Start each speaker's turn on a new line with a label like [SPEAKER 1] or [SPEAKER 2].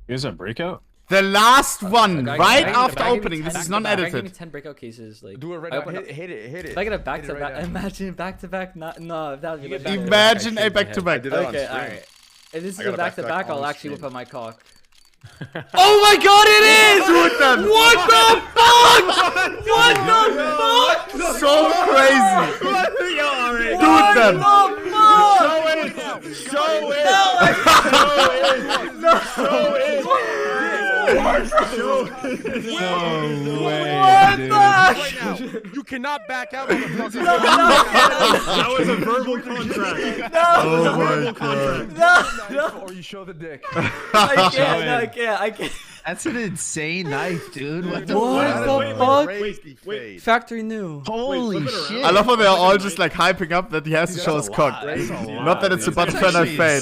[SPEAKER 1] Here's a breakout.
[SPEAKER 2] The last one,
[SPEAKER 3] Okay,
[SPEAKER 2] right
[SPEAKER 3] I
[SPEAKER 2] after
[SPEAKER 3] can give
[SPEAKER 2] opening.
[SPEAKER 3] you
[SPEAKER 2] This
[SPEAKER 3] 10
[SPEAKER 2] is
[SPEAKER 3] back to back. I can give you
[SPEAKER 2] non-edited.
[SPEAKER 3] 10 breakout cases. Like,
[SPEAKER 4] Do it right
[SPEAKER 3] I
[SPEAKER 4] now.
[SPEAKER 3] open up-
[SPEAKER 4] Hit it.
[SPEAKER 3] If I get a back to
[SPEAKER 4] right
[SPEAKER 3] back,
[SPEAKER 4] now.
[SPEAKER 3] imagine back to back. No, that would be better.
[SPEAKER 2] Imagine a back-to-back.
[SPEAKER 4] did that on
[SPEAKER 3] Okay,
[SPEAKER 4] stream.
[SPEAKER 3] alright. If this is
[SPEAKER 4] I
[SPEAKER 3] a
[SPEAKER 4] got a
[SPEAKER 3] back to
[SPEAKER 4] back-to-back
[SPEAKER 3] back, I'll
[SPEAKER 4] on
[SPEAKER 3] actually
[SPEAKER 4] stream.
[SPEAKER 3] whip out my cock.
[SPEAKER 2] Oh my god, it is! What the fuck? What the fuck? So crazy. Do it then.
[SPEAKER 4] Show it!
[SPEAKER 1] No way.
[SPEAKER 4] Right now. You cannot back out, motherfucker.
[SPEAKER 5] That was a verbal contract.
[SPEAKER 2] Oh my god.
[SPEAKER 4] Or you show the dick.
[SPEAKER 3] I can't.
[SPEAKER 1] That's an insane knife, dude. What the
[SPEAKER 3] What
[SPEAKER 1] fuck?
[SPEAKER 3] the fuck?
[SPEAKER 5] Wait.
[SPEAKER 3] Factory new.
[SPEAKER 1] Holy
[SPEAKER 5] flip it around.
[SPEAKER 1] shit.
[SPEAKER 2] I love how they're all just like hyping up that he has to show his cock.
[SPEAKER 1] That's a lot,
[SPEAKER 2] Not that it's a
[SPEAKER 1] dude.
[SPEAKER 2] butterfly knife fade.